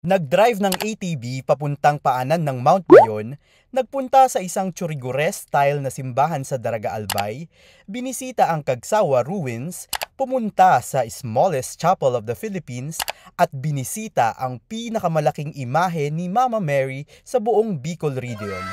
Nag-drive ng ATV papuntang paanan ng Mount Mayon, nagpunta sa isang Churrigores-style na simbahan sa Daraga Albay, binisita ang Cagsawa Ruins, pumunta sa smallest chapel of the Philippines, at binisita ang pinakamalaking imahe ni Mama Mary sa buong Bicol region.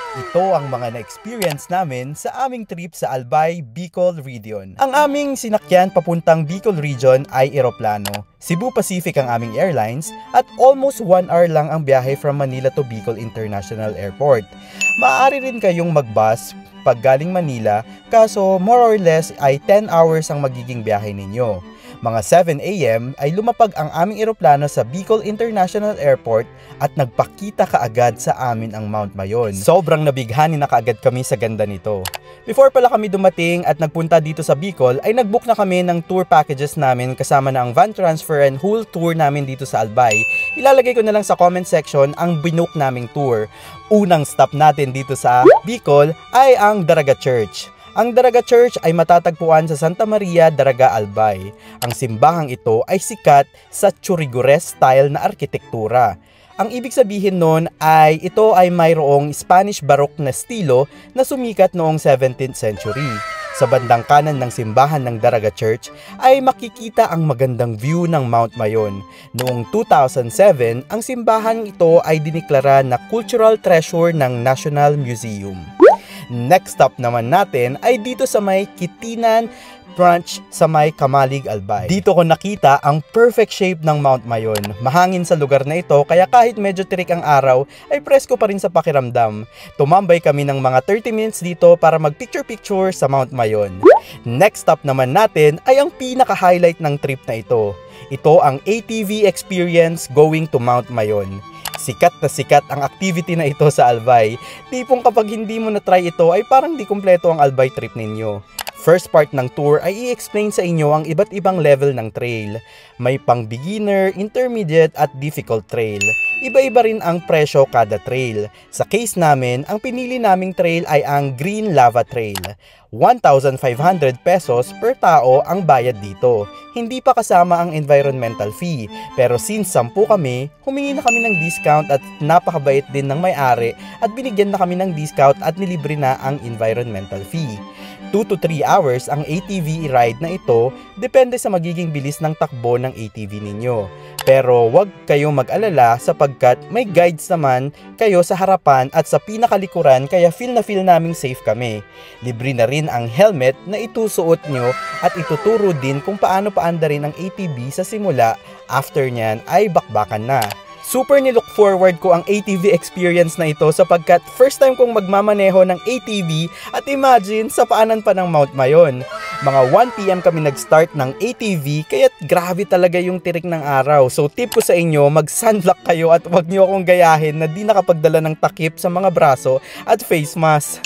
Ito ang mga na-experience namin sa aming trip sa Albay, Bicol region. Ang aming sinakyan papuntang Bicol region ay eroplano. Cebu Pacific ang aming airlines at almost 1 hour lang ang biyahe from Manila to Bicol International Airport. Maaari rin kayong mag-bus pag galing Manila, kaso more or less ay 10 hours ang magiging biyahe ninyo. Mga 7 AM ay lumapag ang aming eroplano sa Bicol International Airport at nagpakita kaagad sa amin ang Mount Mayon. Sobrang nabighani na kaagad kami sa ganda nito. Before pala kami dumating at nagpunta dito sa Bicol ay nagbook na kami ng tour packages namin kasama na ang van transfer and whole tour namin dito sa Albay. Ilalagay ko na lang sa comment section ang binook naming tour. Unang stop natin dito sa Bicol ay ang Daraga Church. Ang Daraga Church ay matatagpuan sa Santa Maria, Daraga, Albay. Ang simbahang ito ay sikat sa Churrigores style na arkitektura. Ang ibig sabihin nun ay ito ay mayroong Spanish Baroque na estilo na sumikat noong 17th century. Sa bandang kanan ng simbahan ng Daraga Church ay makikita ang magandang view ng Mount Mayon. Noong 2007, ang simbahan ito ay diniklara na Cultural Treasure ng National Museum. Next stop naman natin ay dito sa may Kitinan branch sa may Kamalig, Albay. Dito ko nakita ang perfect shape ng Mount Mayon. Mahangin sa lugar na ito kaya kahit medyo tirik ang araw ay presko pa rin sa pakiramdam. Tumambay kami ng mga 30 minutes dito para mag-picture-picture sa Mount Mayon. Next stop naman natin ay ang pinaka-highlight ng trip na ito. Ito ang ATV experience going to Mount Mayon. Sikat na sikat ang activity na ito sa Albay. Tipong kapag hindi mo na-try ito ay parang di kumpleto ang Albay trip ninyo. First part ng tour ay i-explain sa inyo ang iba't ibang level ng trail. May pang beginner, intermediate at difficult trail. Iba-iba rin ang presyo kada trail. Sa case namin, ang pinili naming trail ay ang Green Lava Trail. 1,500 pesos per tao ang bayad dito. Hindi pa kasama ang environmental fee. Pero since 10 kami, humingi na kami ng discount at napakabait din ng may-ari at binigyan na kami ng discount at nilibre na ang environmental fee. 2 to 3 hours ang ATV ride na ito, depende sa magiging bilis ng takbo ng ATV ninyo. Pero wag kayong mag-alala sapagkat may guides naman kayo sa harapan at sa pinakalikuran kaya feel na feel naming safe kami. Libre na rin ang helmet na itusuot nyo at ituturo din kung paano paandarin ang ATV sa simula, after nyan ay bakbakan na. Super nilook forward ko ang ATV experience na ito sapagkat first time kong magmamaneho ng ATV at imagine sa paanan pa ng Mount Mayon. Mga 1 PM kami nag-start ng ATV kaya't grabe talaga yung tirik ng araw. So tip ko sa inyo, mag-sunblock kayo at wag niyo akong gayahin na di nakapagdala ng takip sa mga braso at face mask.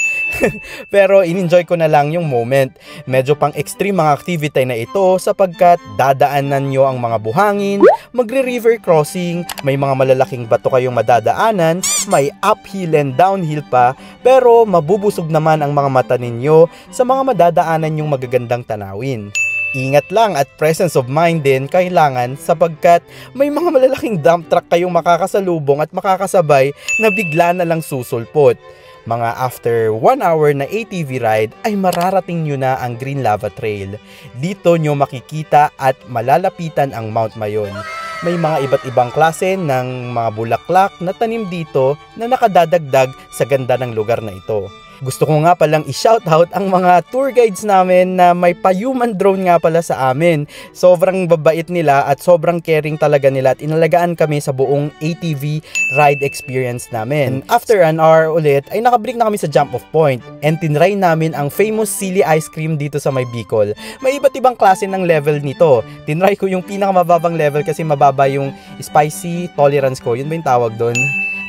Pero in-enjoy ko na lang yung moment. Medyo pang extreme mga activity na ito sapagkat dadaanan nyo ang mga buhangin, magre-river crossing, may mga malalaking bato kayong madadaanan, may uphill and downhill pa, pero mabubusog naman ang mga mata ninyo sa mga madadaanan yung magagandang tanawin. Ingat lang at presence of mind din kailangan sapagkat may mga malalaking dump truck kayong makakasalubong at makakasabay na bigla na lang susulpot. Mga after 1 hour na ATV ride ay mararating nyo na ang Green Lava Trail. Dito nyo makikita at malalapitan ang Mount Mayon. May mga iba't ibang klase ng mga bulaklak na tanim dito na nakadadagdag sa ganda ng lugar na ito. Gusto ko nga palang i-shoutout ang mga tour guides namin na may pa-human drone nga pala sa amin. Sobrang babait nila at sobrang caring talaga nila at inalagaan kami sa buong ATV ride experience namin. And after an hour ulit ay nakabalik na kami sa jump off point and tinry namin ang famous Silly Ice Cream dito sa may Bicol. May iba't ibang klase ng level nito. Tinry ko yung pinakamababang level kasi mababa yung spicy tolerance ko. Yun ba yung tawag doon?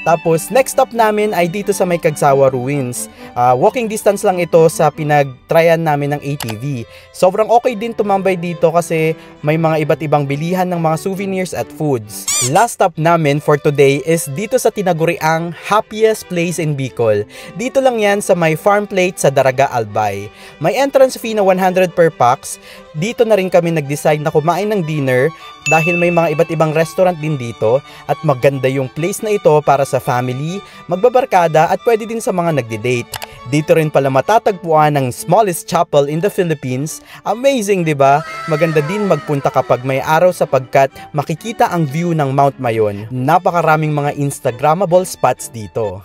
Tapos, next stop namin ay dito sa may Cagsawa Ruins. Walking distance lang ito sa pinag-tryan namin ng ATV. Sobrang okay din tumambay dito kasi may mga iba't ibang bilihan ng mga souvenirs at foods. Last stop namin for today is dito sa tinaguriang happiest place in Bicol. Dito lang yan sa may farm plate sa Daraga Albay. May entrance fee na 100 per pax. dito na rin kami nag-decide na kumain ng dinner dahil may mga iba't ibang restaurant din dito at maganda yung place na ito para sa family, magbabarkada at pwede din sa mga nagde-date. Dito rin pala matatagpuan ang smallest chapel in the Philippines. Amazing, 'di ba? Maganda din magpunta kapag may araw sapagkat makikita ang view ng Mount Mayon. Napakaraming mga Instagrammable spots dito.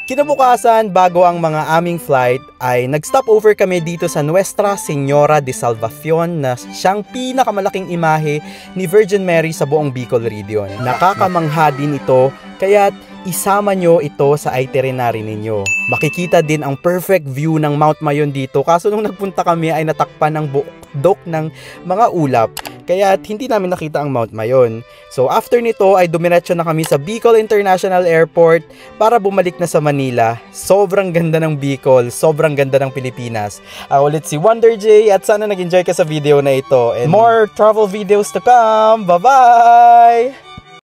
Kinabukasan, bago ang mga aming flight, ay nag-stop over kami dito sa Nuestra Señora de Salvacion na siyang pinakamalaking imahe ni Virgin Mary sa buong Bicol region. Nakakamangha din ito, kaya't isama nyo ito sa itinerary ninyo. Makikita din ang perfect view ng Mount Mayon dito, kaso nung nagpunta kami ay natakpan ng bukdok ng mga ulap. Kaya hindi namin nakita ang Mount Mayon. So after nito ay dumiretso na kami sa Bicol International Airport para bumalik na sa Manila. Sobrang ganda ng Bicol, sobrang ganda ng Pilipinas. Ulit si Wonder J at sana nag-enjoy ka sa video na ito. And more travel videos to come. Bye-bye!